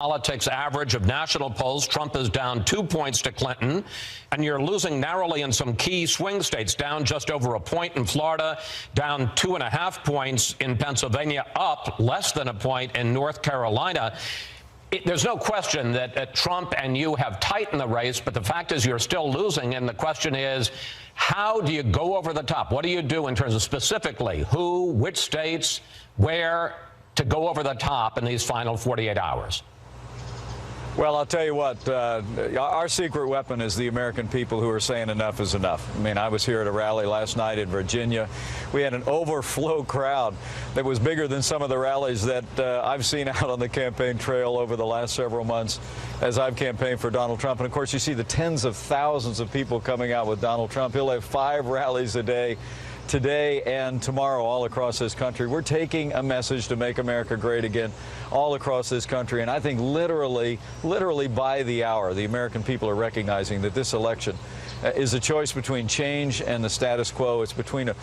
politics average of national polls, Trump is down 2 points to Clinton, and you're losing narrowly in some key swing states, down just over a point in Florida, down 2.5 points in Pennsylvania, up less than a point in North Carolina. There's no question that Trump and you have tightened the race, but the fact is you're still losing, and the question is, how do you go over the top? What do you do in terms of specifically who, which states, where to go over the top in these final 48 hours? Well, I'll tell you what, our secret weapon is the American people who are saying enough is enough. I mean, I was here at a rally last night in Virginia. We had an overflow crowd that was bigger than some of the rallies that I've seen out on the campaign trail over the last several months as I've campaigned for Donald Trump. And, of course, you see the tens of thousands of people coming out with Donald Trump. He'll have 5 rallies a day today and tomorrow all across this country. We're taking a message to make America great again all across this country. And I think literally by the hour, the American people are recognizing that this election is a choice between change and the status quo. It's between a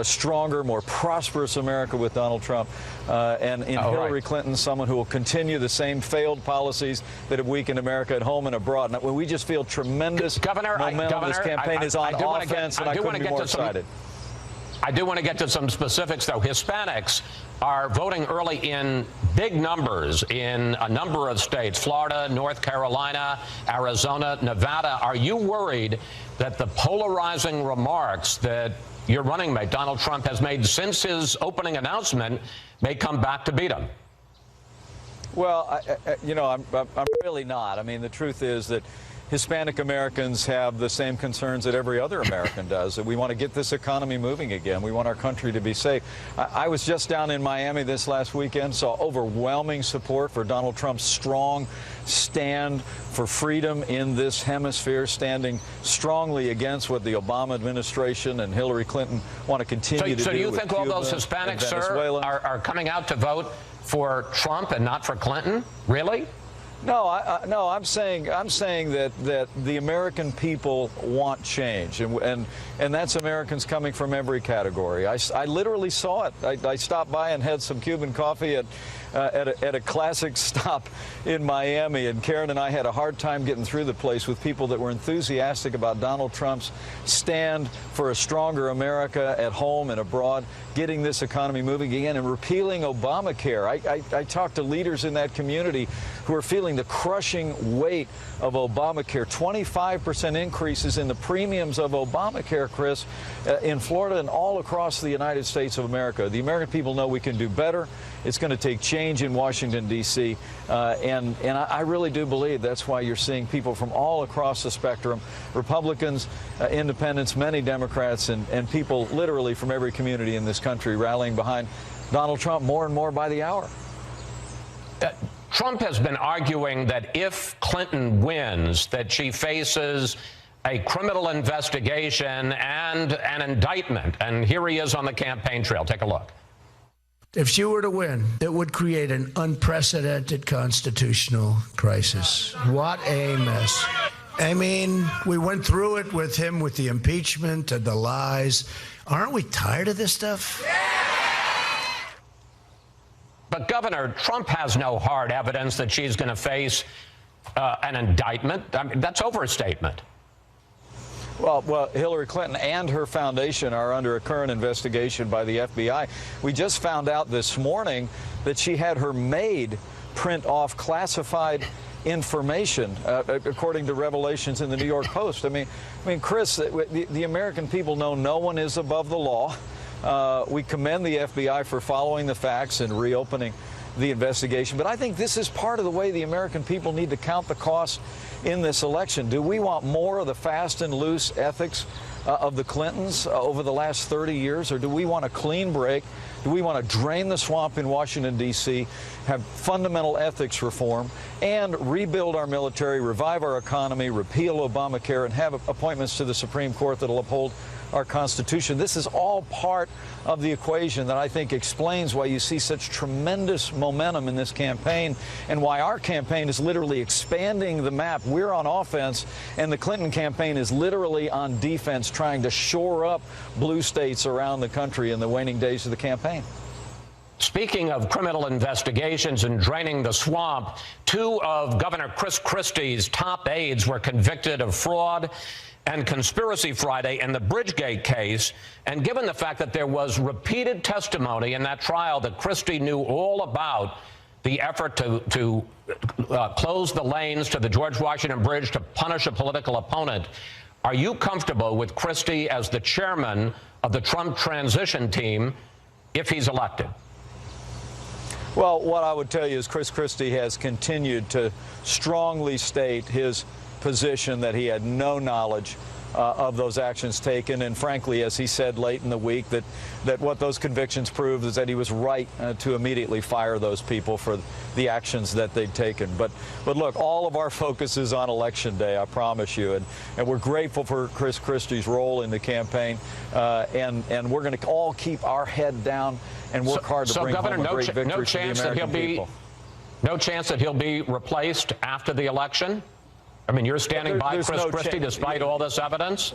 stronger, more prosperous America with Donald Trump and in Hillary Clinton, someone who will continue the same failed policies that have weakened America at home and abroad. And we just feel tremendous momentum. This campaign is on offense, and I couldn't be more excited. I do want to get to some specifics, though. Hispanics are voting early in big numbers in a number of states, Florida, North Carolina, Arizona, Nevada. Are you worried that the polarizing remarks that your running mate, Donald Trump, has made since his opening announcement may come back to beat him? Well, I'm really not. I mean, the truth is that Hispanic Americans have the same concerns that every other American does, that we want to get this economy moving again. We want our country to be safe. I was just down in Miami this last weekend, saw overwhelming support for Donald Trump's strong stand for freedom in this hemisphere, standing strongly against what the Obama administration and Hillary Clinton want to continue to do. So do you think all those Hispanics, sir, are coming out to vote for Trump and not for Clinton? Really? No, I'm saying that the American people want change, and that's Americans coming from every category. I literally saw it. I stopped by and had some Cuban coffee at a classic stop in Miami, and Karen and I had a hard time getting through the place with people that were enthusiastic about Donald Trump's stand for a stronger America at home and abroad, getting this economy moving again, and repealing Obamacare. I talked to leaders in that community who are feeling the crushing weight of Obamacare. 25% increases in the premiums of Obamacare, Chris, in Florida and all across the United States of America. The American people know we can do better. It's going to take change in Washington, D.C., and I really do believe that's why you're seeing people from all across the spectrum, Republicans, independents, many Democrats, and people literally from every community in this country rallying behind Donald Trump more and more by the hour. Trump has been arguing that if Clinton wins, that she faces a criminal investigation and an indictment. And here he is on the campaign trail. Take a look. If she were to win, it would create an unprecedented constitutional crisis. What a mess. I mean, we went through it with him with the impeachment and the lies. Aren't we tired of this stuff? But, Governor, Trump has no hard evidence that she's going to face an indictment. I mean, that's overstatement. Well, Hillary Clinton and her foundation are under a current investigation by the FBI. We just found out this morning that she had her maid print off classified information, according to revelations in the New York Post. I mean, Chris, the American people know no one is above the law. We commend the FBI for following the facts and reopening the investigation. But I think this is part of the way the American people need to count the cost in this election. Do we want more of the fast and loose ethics of the Clintons over the last 30 years, or do we want a clean break? Do we want to drain the swamp in Washington, D.C., have fundamental ethics reform, and rebuild our military, revive our economy, repeal Obamacare, and have appointments to the Supreme Court that will uphold our Constitution? This is all part of the equation that I think explains why you see such tremendous momentum in this campaign and why our campaign is literally expanding the map. We're on offense, and the Clinton campaign is literally on defense, trying to shore up blue states around the country in the waning days of the campaign. Speaking of criminal investigations and draining the swamp, two of Governor Chris Christie's top aides were convicted of fraud and conspiracy Friday in the Bridgegate case. And given the fact that there was repeated testimony in that trial that Christie knew all about the effort to close the lanes to the George Washington Bridge to punish a political opponent, are you comfortable with Christie as the chairman of the Trump transition team if he's elected? Well, what I would tell you is Chris Christie has continued to strongly state his position that he had no knowledge of those actions taken, and frankly, as he said late in the week, that what those convictions proved is that he was right to immediately fire those people for the actions that they'd taken. But look, all of our focus is on Election Day, I promise you, and we're grateful for Chris Christie's role in the campaign, and we're going to all keep our head down and work hard to bring Governor, home a great victory for the American people. No chance that he'll be replaced after the election? I mean, you're standing by Chris Christie despite all this evidence?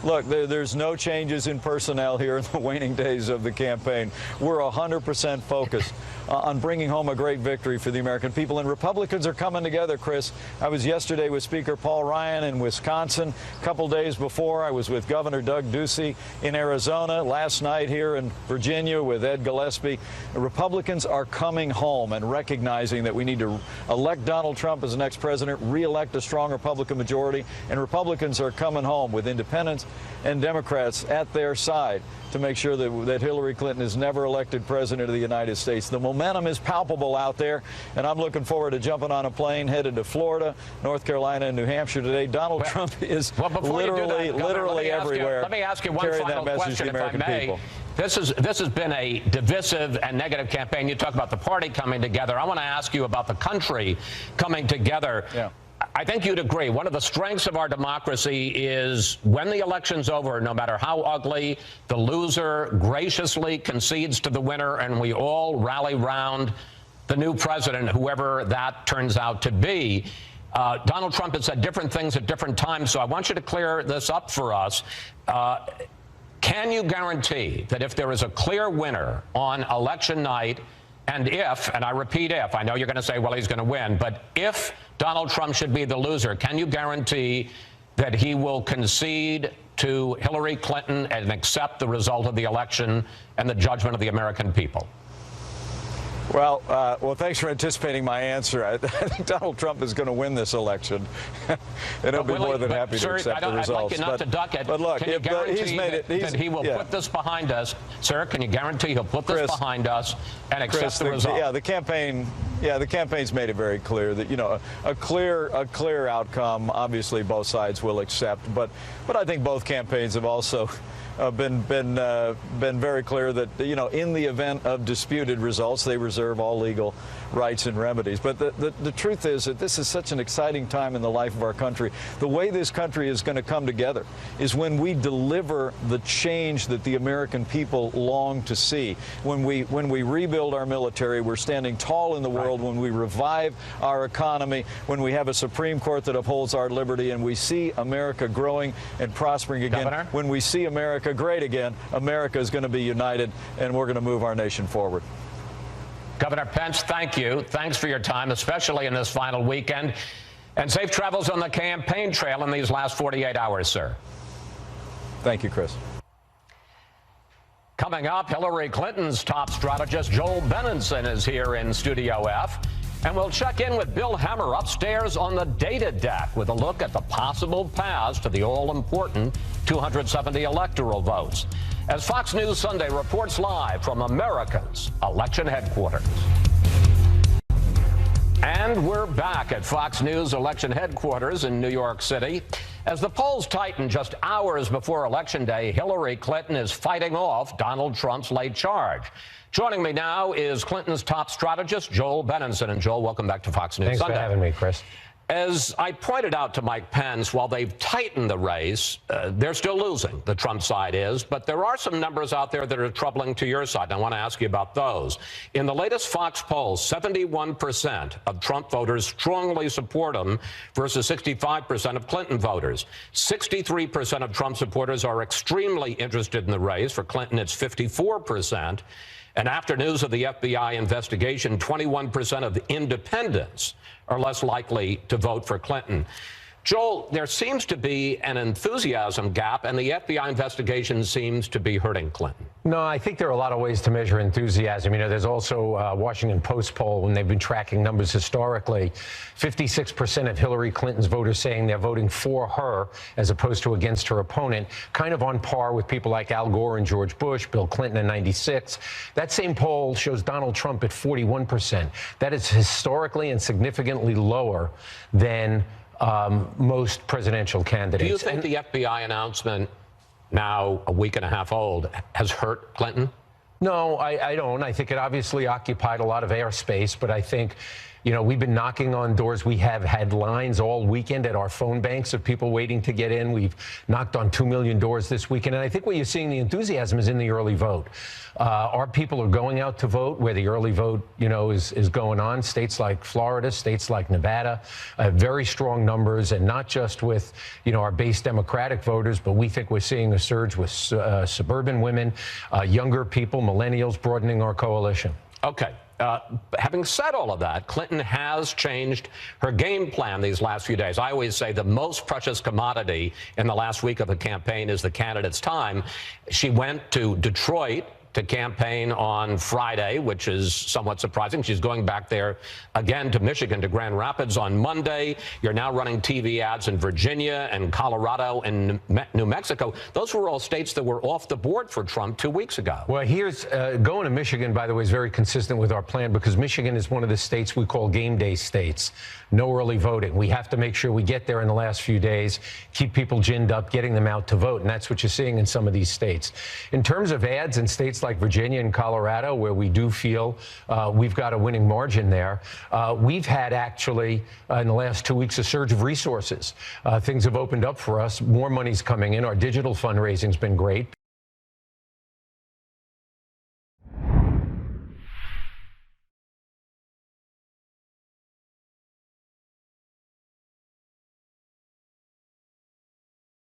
Look, there's no changes in personnel here in the waning days of the campaign. We're 100% focused on bringing home a great victory for the American people. And Republicans are coming together, Chris. I was yesterday with Speaker Paul Ryan in Wisconsin. A couple days before, I was with Governor Doug Ducey in Arizona. Last night here in Virginia with Ed Gillespie. Republicans are coming home and recognizing that we need to elect Donald Trump as the next president, re-elect a strong Republican majority, and Republicans are coming home with independents and Democrats at their side to make sure that Hillary Clinton is never elected president of the United States. The momentum is palpable out there, and I'm looking forward to jumping on a plane headed to Florida, North Carolina, and New Hampshire today. Donald Trump is literally everywhere. Let me ask you one final question, if I may. This has been a divisive and negative campaign. You talk about the party coming together. I want to ask you about the country coming together. Yeah. I think you'd agree one of the strengths of our democracy is when the election's over, no matter how ugly, the loser graciously concedes to the winner, and we all rally round the new president, whoever that turns out to be. Donald Trump has said different things at different times, so I want you to clear this up for us. Can you guarantee that if there is a clear winner on election night, and if, and I repeat if, I know you're going to say, well, he's going to win, but if Donald Trump should be the loser, can you guarantee that he will concede to Hillary Clinton and accept the result of the election and the judgment of the American people? Well, thanks for anticipating my answer. I think Donald Trump is going to win this election, and he'll be more than happy to accept the results. I'd like you not to duck it. But look, can you guarantee that he will put this behind us? Sir, can you guarantee he'll put this behind us and accept the result? Yeah, the campaign's made it very clear that, you know, a clear outcome, obviously both sides will accept. But I think both campaigns have also been very clear that, you know, in the event of disputed results, they reserve all legal rights and remedies. But the truth is that this is such an exciting time in the life of our country. The way this country is going to come together is when we deliver the change that the American people long to see. When we rebuild our military, we're standing tall in the world. When we revive our economy, when we have a Supreme Court that upholds our liberty, and we see America growing and prospering again. Governor? When we see America great again, America is going to be united, and we're going to move our nation forward. Governor Pence, thank you. Thanks for your time, especially in this final weekend. And safe travels on the campaign trail in these last 48 hours, sir. Thank you, Chris. Coming up, Hillary Clinton's top strategist, Joel Benenson, is here in Studio F. And we'll check in with Bill Hemmer upstairs on the data deck with a look at the possible paths to the all-important 270 electoral votes, as Fox News Sunday reports live from America's election headquarters. And we're back at Fox News election headquarters in New York City. As the polls tighten just hours before Election Day, Hillary Clinton is fighting off Donald Trump's late charge. Joining me now is Clinton's top strategist, Joel Benenson. And Joel, welcome back to Fox News Sunday. Thanks for having me, Chris. As I pointed out to Mike Pence, while they've tightened the race, they're still losing, the Trump side is. But there are some numbers out there that are troubling to your side, and I want to ask you about those. In the latest Fox poll, 71% of Trump voters strongly support him versus 65% of Clinton voters. 63% of Trump supporters are extremely interested in the race. For Clinton, it's 54%. And after news of the FBI investigation, 21% of independents are less likely to vote for Clinton. Joel, there seems to be an enthusiasm gap, and the FBI investigation seems to be hurting Clinton. No, I think there are a lot of ways to measure enthusiasm. You know, there's also a Washington Post poll, when they've been tracking numbers historically, 56% of Hillary Clinton's voters saying they're voting for her as opposed to against her opponent, kind of on par with people like Al Gore and George Bush, Bill Clinton in '96. That same poll shows Donald Trump at 41%. That is historically and significantly lower than most presidential candidates. Do you think the FBI announcement, now a week and a half old, has hurt Clinton? No, I don't. I think it obviously occupied a lot of airspace, but I think, you know, we've been knocking on doors. We have had lines all weekend at our phone banks of people waiting to get in. We've knocked on 2 million doors this weekend. And I think where you're seeing the enthusiasm is in the early vote. Our people are going out to vote where the early vote, you know, is going on. States like Florida, states like Nevada, very strong numbers, and not just with, you know, our base Democratic voters, but we think we're seeing a surge with suburban women, younger people, millennials, broadening our coalition. Okay. Having said all of that, Clinton has changed her game plan these last few days. I always say the most precious commodity in the last week of a campaign is the candidate's time. She went to Detroit to campaign on Friday, which is somewhat surprising. She's going back there again to Michigan, to Grand Rapids on Monday. You're now running TV ads in Virginia and Colorado and New Mexico. Those were all states that were off the board for Trump 2 weeks ago. Well, here's going to Michigan, by the way, is very consistent with our plan, because Michigan is one of the states we call game day states. No early voting. We have to make sure we get there in the last few days, keep people ginned up, getting them out to vote. And that's what you're seeing in some of these states. In terms of ads in states like Virginia and Colorado, where we do feel we've got a winning margin there, we've had actually in the last 2 weeks a surge of resources. Things have opened up for us. More money's coming in. Our digital fundraising's been great.